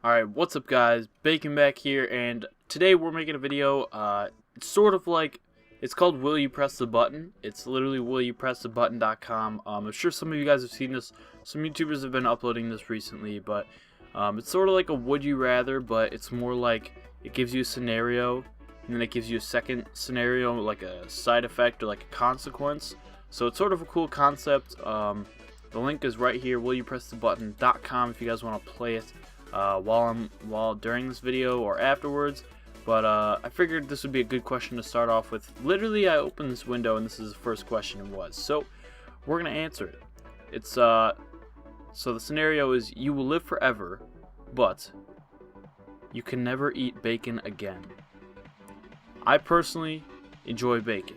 Alright, what's up guys? Bacon back here, and today we're making a video, it's sort of like, it's called Will You Press the Button? It's literally willyoupressthebutton.com. I'm sure some of you guys have seen this, some YouTubers have been uploading this recently, but it's sort of like a would you rather, but it's more like, it gives you a scenario, and then it gives you a second scenario, like a side effect or like a consequence. So it's sort of a cool concept. The link is right here, willyoupressthebutton.com, if you guys want to play it. While during this video or afterwards, but I figured this would be a good question to start off with. Literally, I opened this window and this is the first question it was, so we're gonna answer it. It's so the scenario is you will live forever, but you can never eat bacon again. I personally enjoy bacon,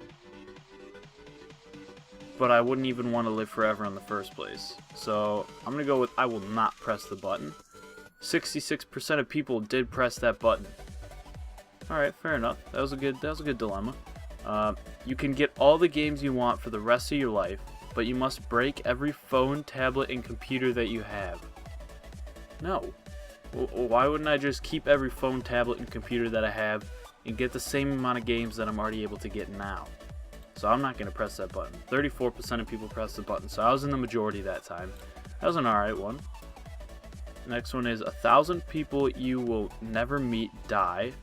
but I wouldn't even want to live forever in the first place. So I'm gonna go with I will not press the button. 66% of people did press that button. Alright, fair enough. That was a good dilemma. You can get all the games you want for the rest of your life, but you must break every phone, tablet, and computer that you have. No. Why wouldn't I just keep every phone, tablet, and computer that I have and get the same amount of games that I'm already able to get now? So I'm not going to press that button. 34% of people pressed the button, so I was in the majority that time. That was an alright one. Next one is 1,000 people you will never meet die,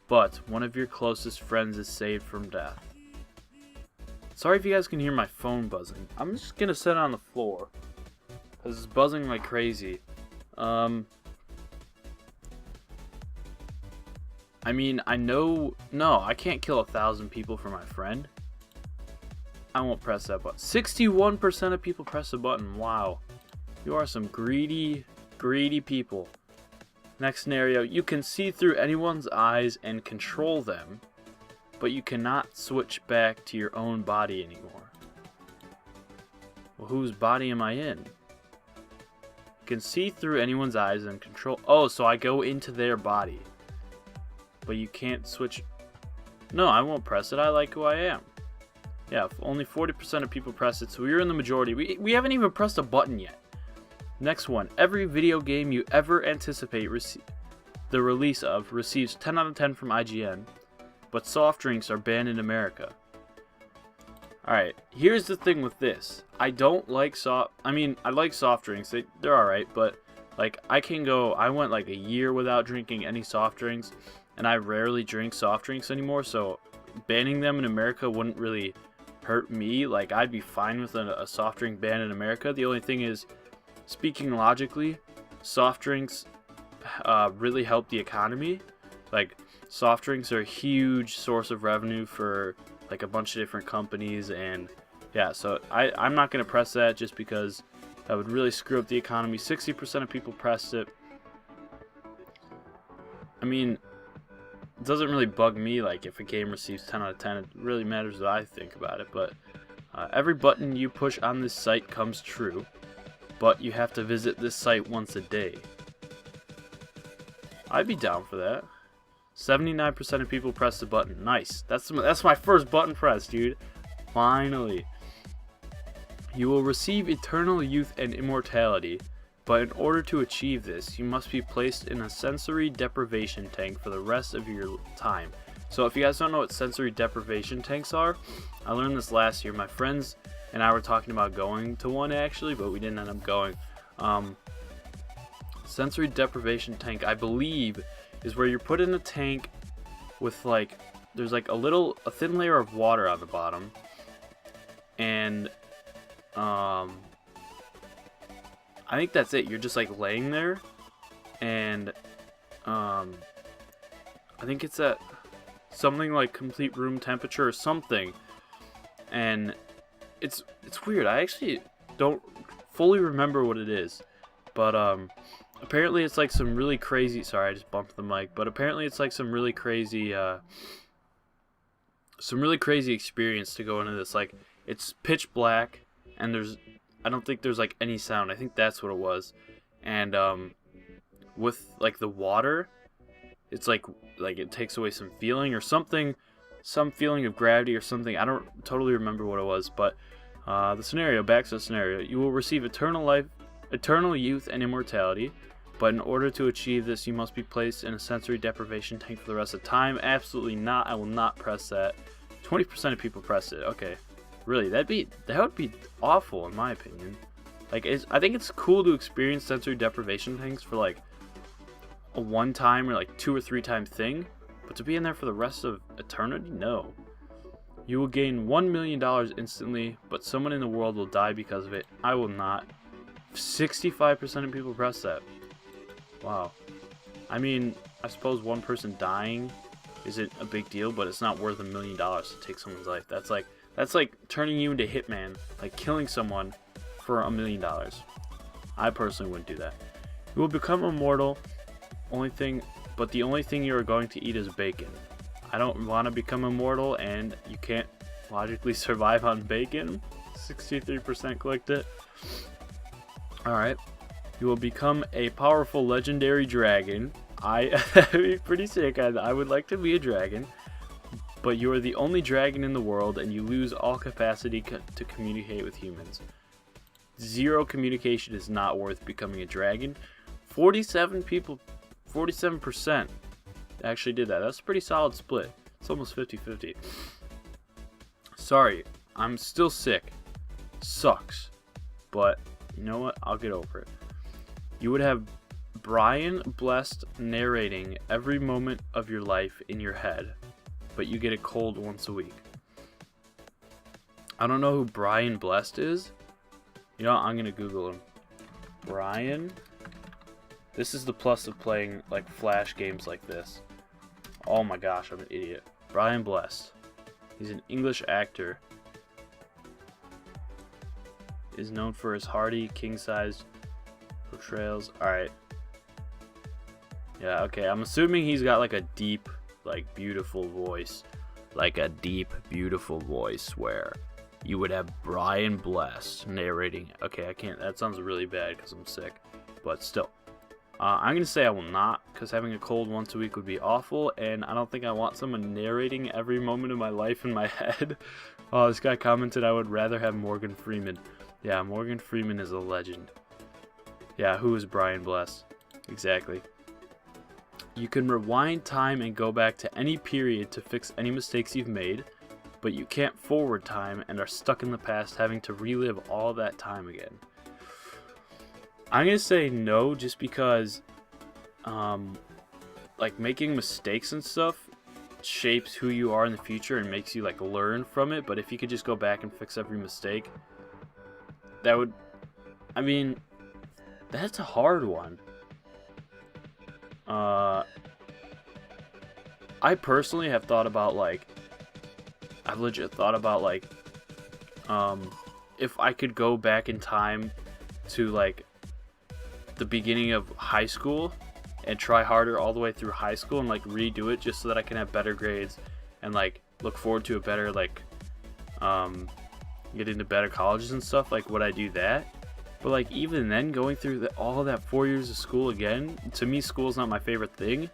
but one of your closest friends is saved from death. Sorry if you guys can hear my phone buzzing. I'm just gonna sit on the floor because it's buzzing like crazy. I mean, no, I can't kill 1,000 people for my friend. I won't press that button. 61% of people press the button. Wow. You are some greedy people. Next scenario, you can see through anyone's eyes and control them, but you cannot switch back to your own body anymore. Well, whose body am I in? You can see through anyone's eyes and control. Oh, so I go into their body, but you can't switch. No, I won't press it. I like who I am. Yeah, only 40% of people press it, so we're in the majority. We haven't even pressed a button yet. Next one, every video game you ever anticipate the release of receives 10 out of 10 from IGN, but soft drinks are banned in America. Alright, here's the thing with this. I don't like I like soft drinks, they're alright, but like I went like a year without drinking any soft drinks, and I rarely drink soft drinks anymore, so banning them in America wouldn't really hurt me. Like, I'd be fine with a soft drink ban in America. The only thing is, speaking logically, soft drinks really help the economy. Like, soft drinks are a huge source of revenue for like a bunch of different companies, and yeah, so I'm not going to press that just because that would really screw up the economy. 60% of people pressed it. I mean, it doesn't really bug me like if a game receives 10 out of 10. It really matters what I think about it, but every button you push on this site comes true, but you have to visit this site once a day. I'd be down for that. 79% of people press the button. Nice. That's my first button press, dude. Finally. You will receive eternal youth and immortality, but in order to achieve this, you must be placed in a sensory deprivation tank for the rest of your time. So if you guys don't know what sensory deprivation tanks are, I learned this last year. My friends and I were talking about going to one actually, but we didn't end up going. Sensory deprivation tank, I believe, is where you're put in a tank with like, there's like a thin layer of water on the bottom, and I think that's it. You're just like laying there, and I think it's at something like complete room temperature or something, and it's weird. I actually don't fully remember what it is, but apparently it's like some really crazy, sorry I just bumped the mic, but apparently it's like some really crazy experience to go into this. Like, it's pitch black, and I don't think there's like any sound. I think that's what it was. And with like the water, it's like it takes away some feeling or something, some feeling of gravity or something. I don't totally remember what it was, but the scenario, back to the scenario. You will receive eternal life, eternal youth, and immortality, But in order to achieve this, you must be placed in a sensory deprivation tank for the rest of the time. Absolutely not. I will not press that. 20% of people press it. Okay. Really, that would be awful in my opinion. Like, I think it's cool to experience sensory deprivation tanks for like a one-time or like 2 or 3 time thing, but to be in there for the rest of eternity, no. You will gain $1 million instantly, but someone in the world will die because of it. I will not. 65% of people press that. Wow. I mean, I suppose one person dying isn't a big deal, but it's not worth $1 million to take someone's life. That's like turning you into Hitman, like killing someone for $1 million. I personally wouldn't do that. You will become immortal. But the only thing you are going to eat is bacon. I don't want to become immortal, and you can't logically survive on bacon. 63% clicked it. Alright. You will become a powerful legendary dragon. That'd be pretty sick. I would like to be a dragon. But you are the only dragon in the world, and you lose all capacity to communicate with humans. 0 communication is not worth becoming a dragon. 47% actually did that. That's a pretty solid split. It's almost 50-50. Sorry, I'm still sick. Sucks. But you know what? I'll get over it. You would have Brian Blessed narrating every moment of your life in your head, but you get a cold once a week. I don't know who Brian Blessed is. You know what? I'm gonna Google him. Brian. This is the plus of playing like Flash games like this. Oh my gosh, I'm an idiot. Brian Blessed. He's an English actor. Is known for his hearty, king-sized portrayals. Alright. Yeah, okay. I'm assuming he's got like a deep, like beautiful voice. Like a deep, beautiful voice where you would have Brian Blessed narrating. Okay, I can't. That sounds really bad because I'm sick. But still. I'm going to say I will not, because having a cold once a week would be awful, and I don't think I want someone narrating every moment of my life in my head. Oh, this guy commented I would rather have Morgan Freeman. Yeah, Morgan Freeman is a legend. Yeah, who is Brian Blessed? Exactly. You can rewind time and go back to any period to fix any mistakes you've made, but you can't forward time and are stuck in the past having to relive all that time again. I'm going to say no just because, like, making mistakes and stuff shapes who you are in the future and makes you, like, learn from it. But if you could just go back and fix every mistake, that would, I mean, that's a hard one. I personally have thought about, like, I've legit thought about, like, if I could go back in time to, like, the beginning of high school and try harder all the way through high school and like redo it just so that I can have better grades and like look forward to a better like get into better colleges and stuff, like would I do that? But like even then, going through all of that 4 years of school again, to me school is not my favorite thing,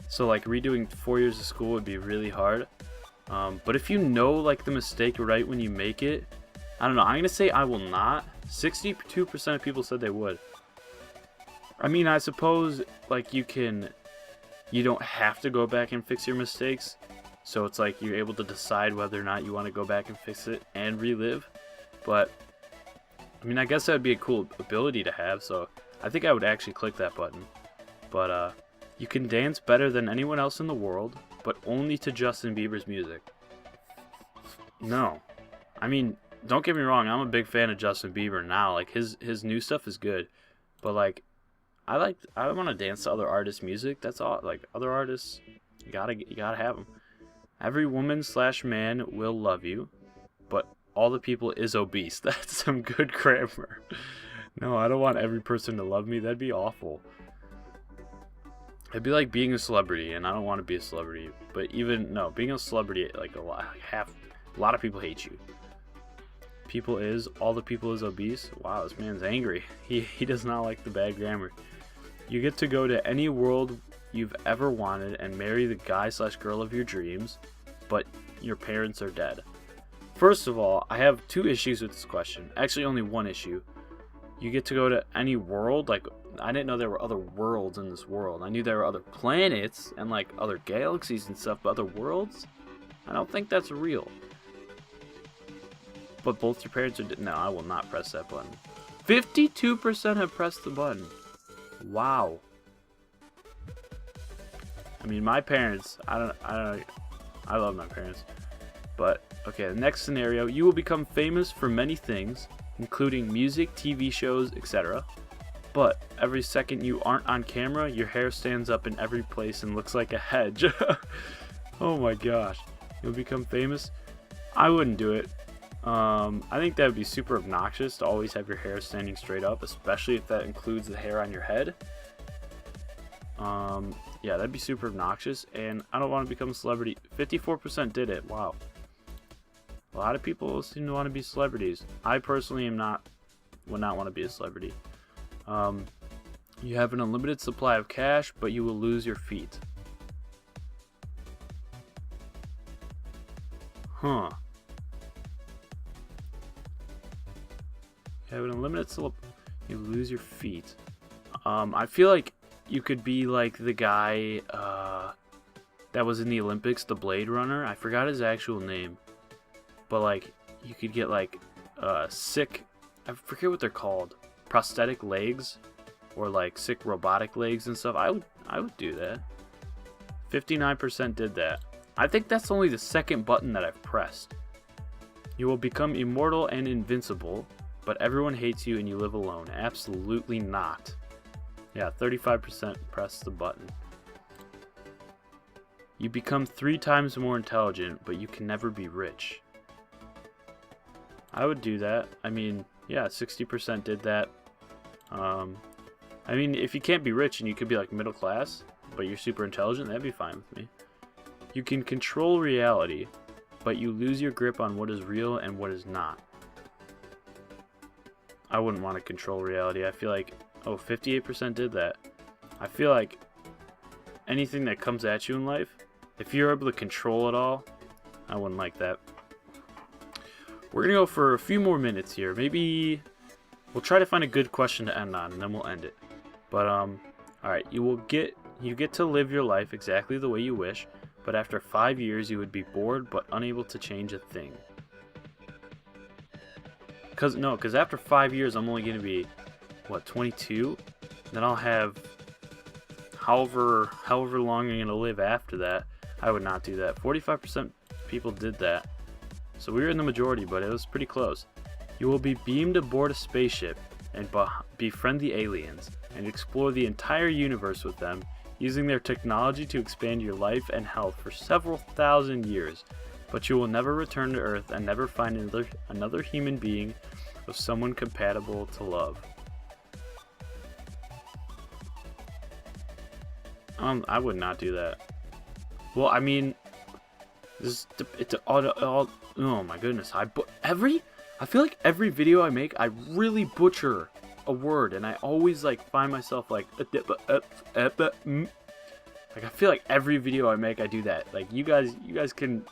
so like redoing 4 years of school would be really hard. But if you know like the mistake right when you make it, I don't know, I'm gonna say I will not. 62% of people said they would. I mean, I suppose, like, you don't have to go back and fix your mistakes, so it's like you're able to decide whether or not you want to go back and fix it and relive, but, I mean, I guess that would be a cool ability to have, so I think I would actually click that button. But, you can dance better than anyone else in the world, but only to Justin Bieber's music. No. I mean, don't get me wrong, I'm a big fan of Justin Bieber now, like, his new stuff is good, but, like, I want to dance to other artists' music. That's all. Like other artists, you gotta have them. Every woman/man will love you, but all the people is obese. That's some good grammar. No, I don't want every person to love me. That'd be awful. It'd be like being a celebrity, and I don't want to be a celebrity. But being a celebrity, like a lot of people hate you. All the people is obese. Wow, this man's angry. He does not like the bad grammar. You get to go to any world you've ever wanted and marry the guy/girl of your dreams, but your parents are dead. First of all, I have 2 issues with this question. Actually, only one issue. You get to go to any world, like I didn't know there were other worlds in this world. I knew there were other planets and like other galaxies and stuff, but other worlds? I don't think that's real. But both your parents are no, I will not press that button. 52% have pressed the button. Wow. I mean, my parents, I love my parents. But, okay, the next scenario, you will become famous for many things, including music, TV shows, etc. But every second you aren't on camera, your hair stands up in every place and looks like a hedge. Oh my gosh. You'll become famous? I wouldn't do it. I think that would be super obnoxious to always have your hair standing straight up, especially if that includes the hair on your head. Yeah, that'd be super obnoxious, and I don't want to become a celebrity. 54% did it. Wow. A lot of people seem to want to be celebrities. I personally would not want to be a celebrity. You have an unlimited supply of cash, but you will lose your feet. Huh. You have an unlimited supply. You lose your feet. I feel like you could be like the guy that was in the Olympics, the Blade Runner. I forgot his actual name. But like, you could get like sick, I forget what they're called, prosthetic legs, or like sick robotic legs and stuff. I would do that. 59% did that. I think that's only the second button that I've pressed. You will become immortal and invincible, but everyone hates you and you live alone. Absolutely not. Yeah, 35% press the button. You become 3 times more intelligent, but you can never be rich. I would do that. I mean, yeah, 60% did that. I mean, if you can't be rich and you could be like middle class, but you're super intelligent, that'd be fine with me. You can control reality, but you lose your grip on what is real and what is not. I wouldn't want to control reality. I feel like, oh, 58% did that. I feel like anything that comes at you in life, if you're able to control it all, I wouldn't like that. We're going to go for a few more minutes here. Maybe we'll try to find a good question to end on, and then we'll end it. But, alright, you get to live your life exactly the way you wish, but after 5 years you would be bored but unable to change a thing. Because after 5 years I'm only going to be, what, 22? Then I'll have however long I'm going to live after that. I would not do that. 45% people did that. So we were in the majority, but it was pretty close. You will be beamed aboard a spaceship and befriend the aliens and explore the entire universe with them, using their technology to expand your life and health for several thousand years. But you will never return to Earth and never find another human being with someone compatible to love. I would not do that. Well, I mean, it's all oh my goodness. I feel like every video I make, I really butcher a word, and I always like find myself like I feel like every video I make, I do that. Like you guys can,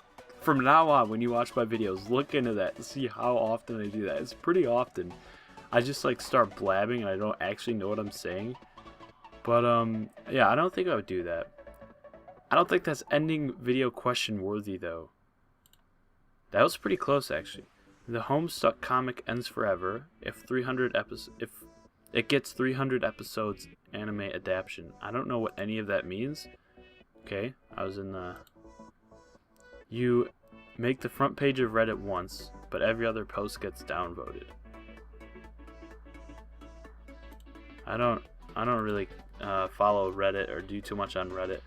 from now on, when you watch my videos, look into that and see how often I do that. It's pretty often. I just like start blabbing and I don't actually know what I'm saying. But yeah, I don't think I would do that. I don't think that's ending video question worthy though. That was pretty close actually. The Homestuck comic ends forever if it gets 300 episodes anime adaptation. I don't know what any of that means. Okay, I was in the... You make the front page of Reddit once, but every other post gets downvoted. I don't really follow Reddit or do too much on Reddit.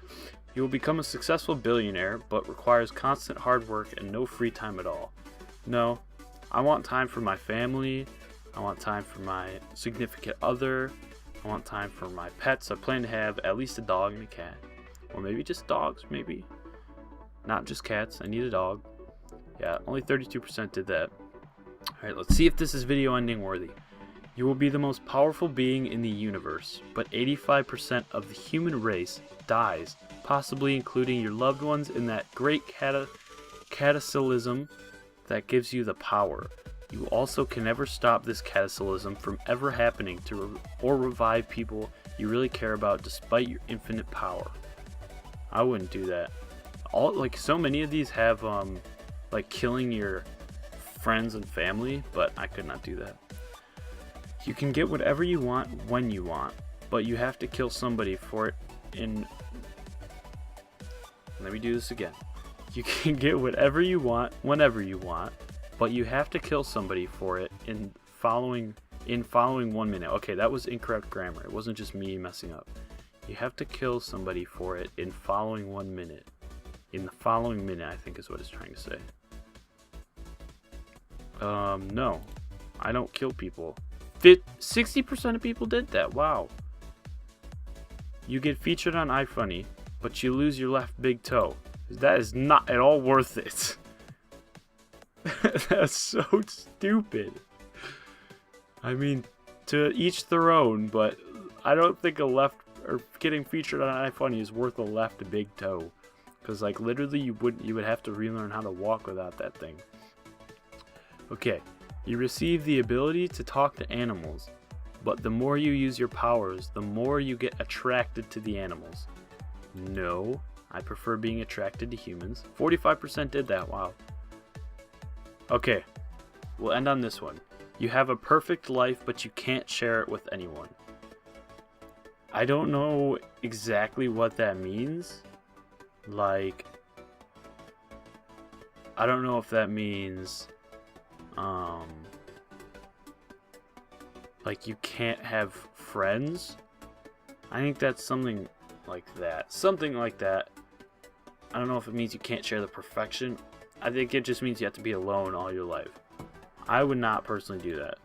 You will become a successful billionaire, but requires constant hard work and no free time at all. No, I want time for my family. I want time for my significant other. I want time for my pets. I plan to have at least a dog and a cat. Or maybe just dogs, maybe. Not just cats. I need a dog. Yeah, only 32% did that. Alright, let's see if this is video ending worthy. You will be the most powerful being in the universe, but 85% of the human race dies, possibly including your loved ones in that great cataclysm that gives you the power. You also can never stop this cataclysm from ever happening or revive people you really care about despite your infinite power. I wouldn't do that. So many of these have like killing your friends and family, but I could not do that. You can get whatever you want when you want, but you have to kill somebody for it Let me do this again. You can get whatever you want whenever you want, but you have to kill somebody for it in following 1 minute. Okay, that was incorrect grammar. It wasn't just me messing up. You have to kill somebody for it in following 1 minute. In the following minute, I think is what it's trying to say. No. I don't kill people. 60% of people did that. Wow. You get featured on iFunny, but you lose your left big toe. That is not at all worth it. That's so stupid. I mean, to each their own, but I don't think getting featured on iFunny is worth a left big toe. Because like literally you would have to relearn how to walk without that thing. Okay, you receive the ability to talk to animals, but the more you use your powers, the more you get attracted to the animals. No, I prefer being attracted to humans. 45% did that, wow. Okay, we'll end on this one. You have a perfect life, but you can't share it with anyone. I don't know exactly what that means. Like, I don't know if that means, like you can't have friends. I think that's something like that. Something like that. I don't know if it means you can't share the perfection. I think it just means you have to be alone all your life. I would not personally do that.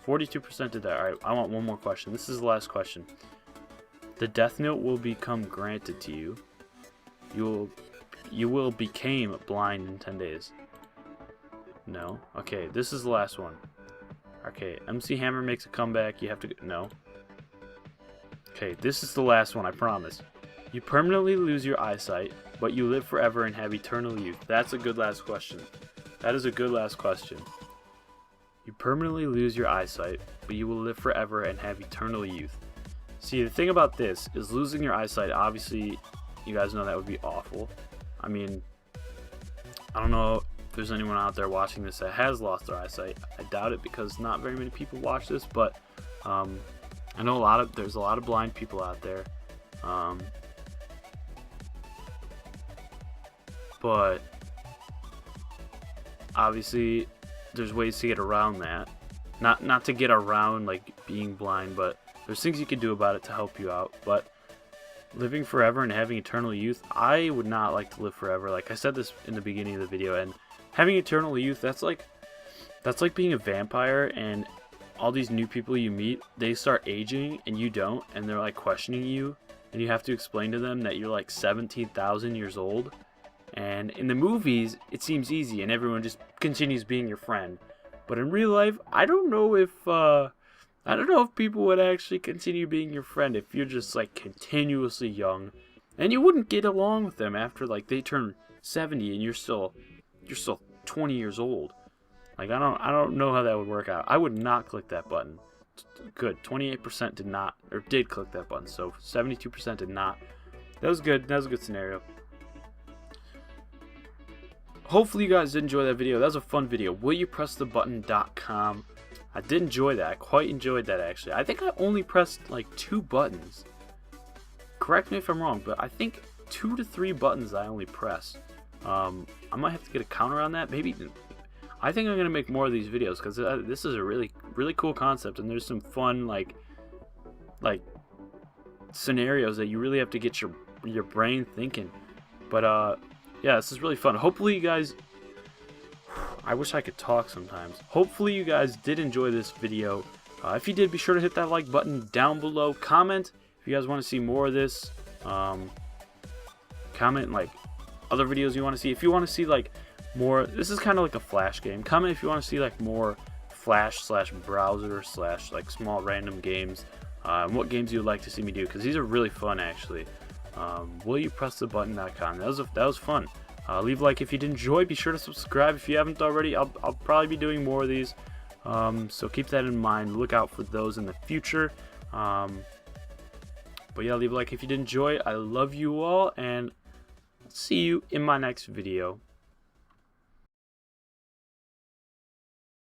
42% did that. Alright, I want one more question. This is the last question. The Death Note will become granted to you. You will become blind in 10 days. No. Okay, this is the last one. Okay, MC Hammer makes a comeback. You have to... No. Okay, this is the last one, I promise. You permanently lose your eyesight, but you live forever and have eternal youth. That's a good last question. That is a good last question. You permanently lose your eyesight, but you will live forever and have eternal youth. See, the thing about this is losing your eyesight, obviously, you guys know that would be awful. I mean, I don't know if there's anyone out there watching this that has lost their eyesight. I doubt it because not very many people watch this, but I know there's a lot of blind people out there. But obviously there's ways to get around that. Not to get around like being blind, but there's things you can do about it to help you out. But living forever and having eternal youth, I would not like to live forever. Like I said this in the beginning of the video, and having eternal youth, that's like being a vampire, and all these new people you meet, they start aging and you don't, and they're like questioning you, and you have to explain to them that you're like 17,000 years old. And in the movies, it seems easy and everyone just continues being your friend. But in real life, I don't know if people would actually continue being your friend if you're just like continuously young, and you wouldn't get along with them after like they turn 70 and you're still 20 years old. Like I don't know how that would work out. I would not click that button. Good. 28% did click that button. So 72% did not. That was good. That was a good scenario. Hopefully you guys did enjoy that video. That was a fun video. WillYouPressTheButton.com. I did enjoy that. I quite enjoyed that actually. I think I only pressed like 2 buttons. Correct me if I'm wrong, but I think 2 to 3 buttons I only pressed. I might have to get a counter on that. Maybe. I think I'm gonna make more of these videos because this is a really cool concept, and there's some fun like scenarios that you really have to get your brain thinking. But yeah, this is really fun. Hopefully you guys, I wish I could talk sometimes. Hopefully you guys did enjoy this video. If you did, be sure to hit that like button down below. Comment if you guys want to see more of this. Comment like other videos you want to see. If you want to see like more, this is kind of like a Flash game. Comment if you want to see like more Flash / browser / like small random games. What games you would like to see me do, because these are really fun actually. WillYouPressTheButton.com. That was fun. Leave a like if you did enjoy. Be sure to subscribe if you haven't already. I'll probably be doing more of these. So keep that in mind. Look out for those in the future. But yeah, leave a like if you did enjoy. I love you all, and see you in my next video.